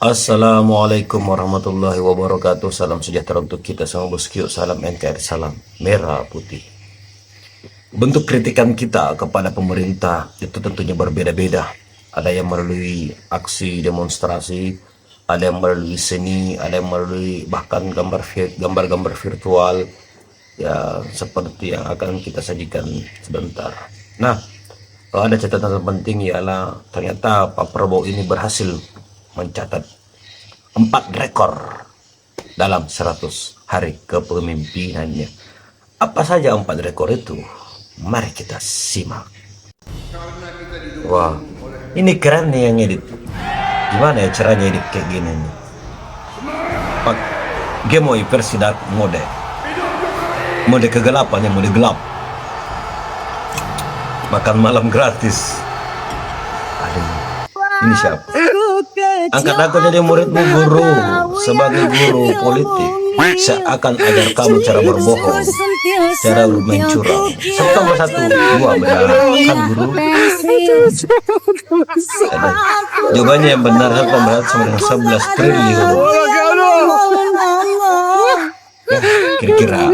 Assalamualaikum warahmatullahi wabarakatuh. Salam sejahtera untuk kita semua bosku. Salam NKRI, salam merah putih. Bentuk kritikan kita kepada pemerintah itu tentunya berbeda-beda. Ada yang melalui aksi demonstrasi, ada yang melalui seni, ada yang melalui bahkan gambar-gambar virtual, ya seperti yang akan kita sajikan sebentar. Nah, ada catatan penting ialah ternyata Pak Prabowo ini berhasil mencatat 4 rekor dalam 100 hari kepemimpinannya. Apa saja 4 rekor itu? Mari kita simak. Wah, ini keren nih yang edit. Gimana ya caranya edit kayak gini nih? Pak Game Boy versi dark mode. Mode kegelapan yang mode gelap. Makan malam gratis. Aduh, ini siapa? Angkat aku jadi muridmu guru. Sebagai guru politik, saya akan ajar kamu cara berbohong, cara mencurang. 1+1 2 kan guru. Jawabannya yang benar 1+1 sama dengan 11 triliun. Ya, kira-kira.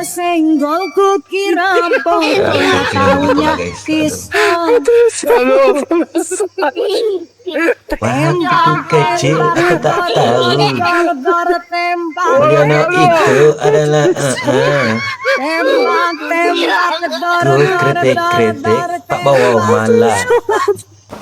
Senggol kukira tahunya Wah, itu kecil, aku tak tahu. Mulyono itu adalah ku kritik-kritik Pak Bowo malah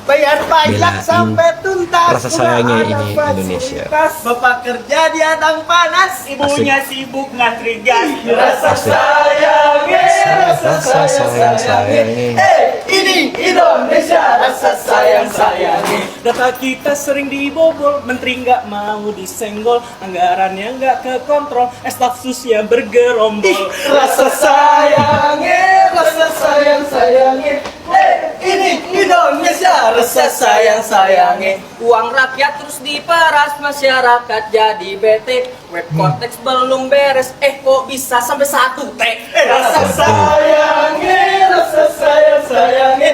bayar pajak sampai tuntas. Rasa sayangnya ini Indonesia. Bapak kerja di adang panas, ibunya sibuk ngantri gas. Rasa Asik. sayangnya, rasa sayangnya. Ini Indonesia, rasa sayangnya. Data kita sering dibobol, menteri nggak mau disenggol, anggarannya nggak kekontrol, staf susnya bergerombol. Rasa sayangnya, rasa sayangnya. Ini Indonesia, rasa sayangnya. Uang rakyat terus diperas, masyarakat jadi bete. Web konteks belum beres, kok bisa sampai 1 T. Rasa sayangnya, rasa sayangnya.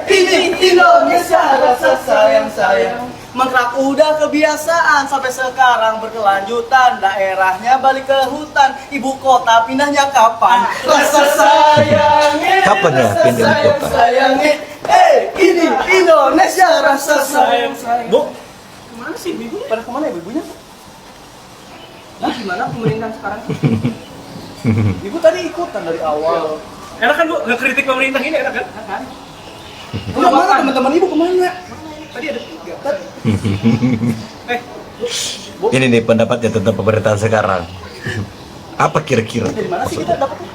Ini Indonesia, rasa sayang. Mangkrak udah kebiasaan, sampai sekarang berkelanjutan. Daerahnya balik ke hutan, ibu kota pindahnya kapan? Rasa sayangnya, Kapan ya pindah ibu kota? sayangnya. Ini Indonesia, rasa sayang. Bu, kemana sih ibu? Pada kemana ya ibunya? Nah, gimana pemerintahan sekarang? Ibu tadi ikutan dari awal. Enak kan Bu, ngekritik pemerintah ini enak kan? Kemana teman-teman ibu kemana? Tadi ada 3. Bu, Ini nih pendapatnya tentang pemerintahan sekarang. Apa kira-kira? dari mana sih kita dapatnya?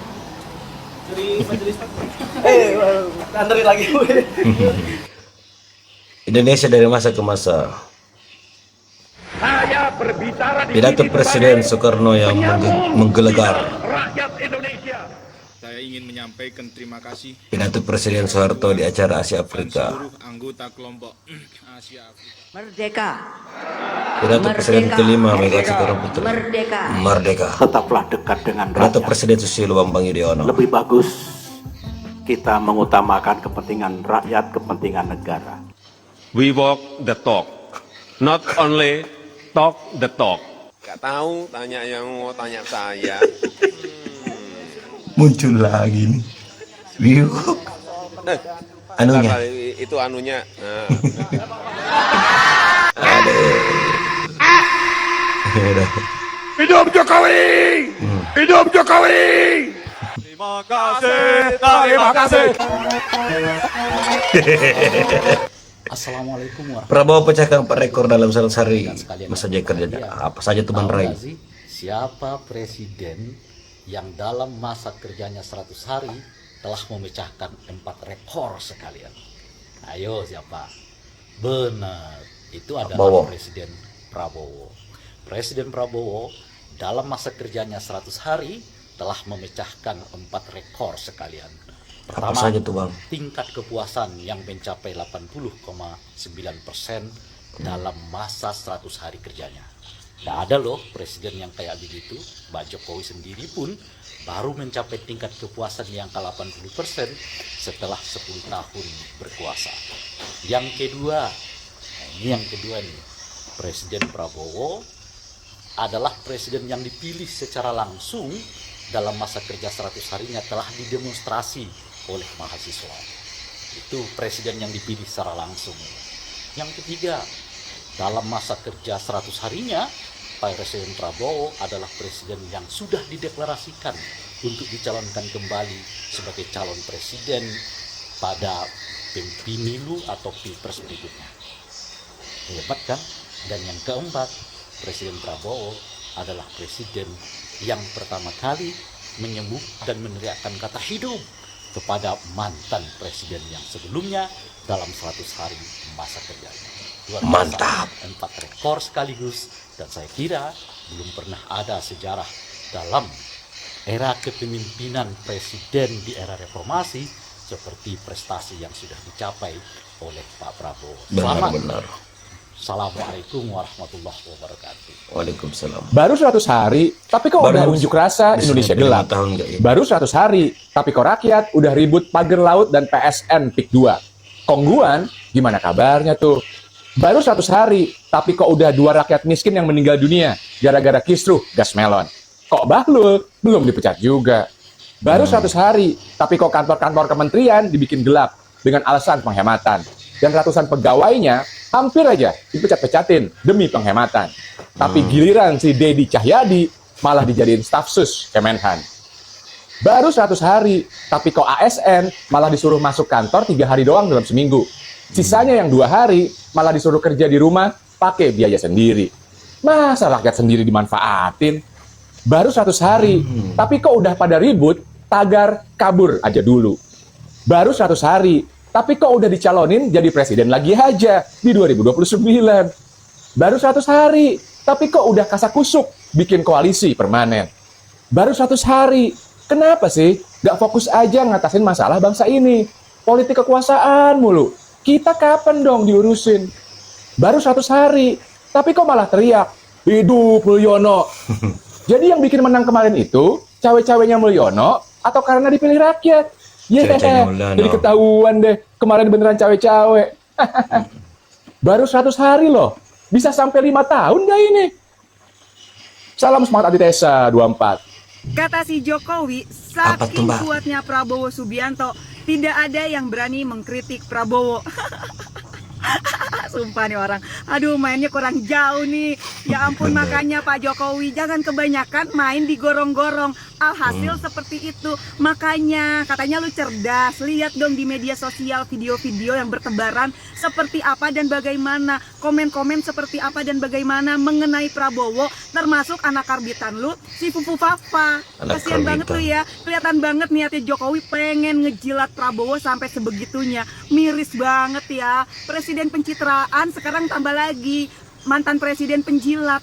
Dari majelis taklim. Anterin lagi. Indonesia dari masa ke masa. Saya berbicara di Pidato sini Presiden sebagai Soekarno yang penyambung menggelegar. rakyat Indonesia. Saya ingin menyampaikan terima kasih Pidato Presiden Soeharto di acara Asia kepada Afrika. seluruh anggota kelompok Asia Afrika. Merdeka, Pidato Presiden kelima Megawati Soekarno Putri. merdeka. Merdeka. Tetaplah dekat dengan Pidato rakyat. Presiden Susilo Bambang Yudhoyono. Lebih bagus kita mengutamakan kepentingan rakyat, kepentingan negara. We walk the talk, not only talk the talk. Gak tahu, tanya yang mau tanya saya. Muncul lagi nih. Wiu. Anunya. Bentar, itu anunya. Nah. Hidup Jokowi! Hidup Jokowi! Terima kasih. Assalamualaikum warahmatullahi Prabowo pecahkan 4 rekor dalam 100 hari wabarakatuh. masa jaya kerjanya. Apa saja teman Tahu Rai? nggak sih siapa presiden yang dalam masa kerjanya 100 hari telah memecahkan 4 rekor sekalian? Ayo siapa? Benar, itu adalah Prabowo. Presiden Prabowo. Presiden Prabowo dalam masa kerjanya 100 hari telah memecahkan 4 rekor sekalian. Apa saja tuh Bang? Tingkat kepuasan yang mencapai 80,9% dalam masa 100 hari kerjanya. Tidak ada loh presiden yang kayak begitu. Mbak Jokowi sendiri pun baru mencapai tingkat kepuasan yang ke 80% setelah 10 tahun berkuasa. Yang kedua, nah ini yang kedua nih, Presiden Prabowo adalah presiden yang dipilih secara langsung dalam masa kerja 100 harinya telah didemonstrasi oleh mahasiswa. Itu presiden yang dipilih secara langsung. Yang ketiga, dalam masa kerja 100 harinya, Pak Presiden Prabowo adalah presiden yang sudah dideklarasikan untuk dicalonkan kembali sebagai calon presiden pada pemilu atau pilpres berikutnya. Hebat kan? Dan yang keempat, Presiden Prabowo adalah presiden yang pertama kali menyebut dan meneriakkan kata hidup kepada mantan presiden yang sebelumnya dalam 100 hari masa kerjanya. Luar biasa. Mantap. 4 rekor sekaligus, dan saya kira belum pernah ada sejarah dalam era kepemimpinan presiden di era reformasi seperti prestasi yang sudah dicapai oleh Pak Prabowo. Selamat. Benar-benar. Assalamualaikum warahmatullahi wabarakatuh. Waalaikumsalam. Baru 100 hari, tapi kok udah unjuk rasa Indonesia gelap. Baru 100 hari, tapi kok rakyat udah ribut pagar laut dan PSN PIK 2. Kongguan, gimana kabarnya tuh? Baru 100 hari, tapi kok udah 2 rakyat miskin yang meninggal dunia gara-gara kisruh gas melon. Kok Bahlul belum dipecat juga. Baru 100 hari, tapi kok kantor-kantor kementerian dibikin gelap dengan alasan penghematan. Dan ratusan pegawainya hampir aja dipecat-pecatin demi penghematan. Tapi giliran si Dedi Cahyadi malah dijadiin staf sus Kemenhan. Baru 100 hari, tapi kok ASN malah disuruh masuk kantor 3 hari doang dalam seminggu. Sisanya yang 2 hari malah disuruh kerja di rumah pakai biaya sendiri. Masa rakyat sendiri dimanfaatin? Baru 100 hari, tapi kok udah pada ribut tagar kabur aja dulu. Baru 100 hari, tapi kok udah dicalonin jadi presiden lagi aja di 2029. Baru 100 hari, tapi kok udah kasakusuk bikin koalisi permanen. Baru 100 hari, kenapa sih gak fokus aja ngatasin masalah bangsa ini? Politik kekuasaan mulu. Kita kapan dong diurusin? Baru 100 hari, tapi kok malah teriak, hidup Mulyono. Jadi yang bikin menang kemarin itu, cawe-cawenya Mulyono atau karena dipilih rakyat? Jadi ketahuan deh, kemarin beneran cawe-cawe. Baru 100 hari loh, bisa sampai 5 tahun gak ini? Salam semangat antitesa 24. Kata si Jokowi, saking kuatnya Prabowo Subianto, tidak ada yang berani mengkritik Prabowo. Sumpah nih orang, aduh mainnya kurang jauh nih. Ya ampun, makanya Pak Jokowi jangan kebanyakan main di gorong-gorong. Alhasil seperti itu. Makanya katanya lu cerdas. Lihat dong di media sosial video-video yang bertebaran seperti apa dan bagaimana, komen-komen seperti apa dan bagaimana mengenai Prabowo, termasuk anak karbitan lu, si Fufu Fafa. Kasian banget lu ya. Kelihatan banget niatnya Jokowi pengen ngejilat Prabowo sampai sebegitunya. Miris banget ya. Presiden pencitraan, sekarang tambah lagi mantan presiden penjilat.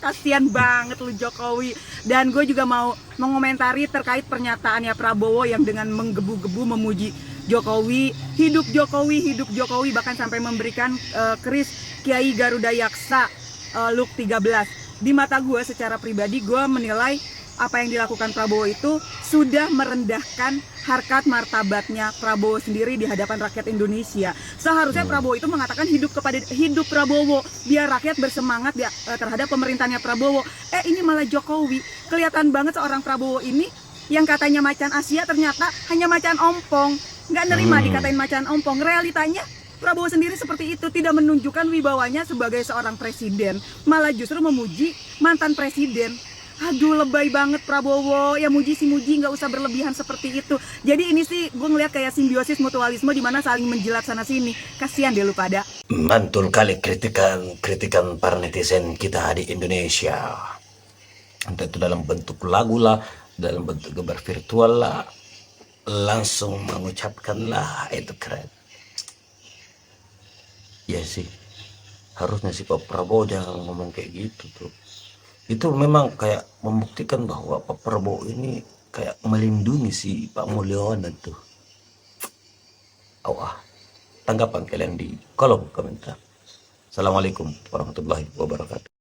Kasian banget lu Jokowi. Dan gue juga mau mengomentari terkait pernyataannya Prabowo yang dengan menggebu-gebu memuji Jokowi, hidup Jokowi, hidup Jokowi, bahkan sampai memberikan keris Kiai Garuda Yaksa Luk 13. Di mata gue secara pribadi, gue menilai apa yang dilakukan Prabowo itu sudah merendahkan harkat martabatnya Prabowo sendiri di hadapan rakyat Indonesia. Seharusnya Prabowo itu mengatakan hidup Prabowo, biar rakyat bersemangat terhadap pemerintahnya Prabowo. Ini malah Jokowi. Kelihatan banget seorang Prabowo ini yang katanya macan Asia ternyata hanya macan ompong. Nggak nerima dikatain macan ompong. Realitanya Prabowo sendiri seperti itu, tidak menunjukkan wibawanya sebagai seorang presiden, malah justru memuji mantan presiden. Aduh, lebay banget Prabowo, ya muji si muji, nggak usah berlebihan seperti itu. Jadi ini sih gue ngeliat kayak simbiosis mutualisme di mana saling menjilat sana sini. Kasihan deh lu pada. Mantul kali kritikan para netizen kita di Indonesia. Entah itu dalam bentuk lagu lah, dalam bentuk gambar virtual lah, langsung mengucapkan lah, itu keren. Ya sih, harusnya sih Pak Prabowo jangan ngomong kayak gitu tuh. Itu memang kayak membuktikan bahwa Pak Prabowo ini kayak melindungi si Pak Mulyono tuh. Tanggapan kalian di kolom komentar. Assalamualaikum warahmatullahi wabarakatuh.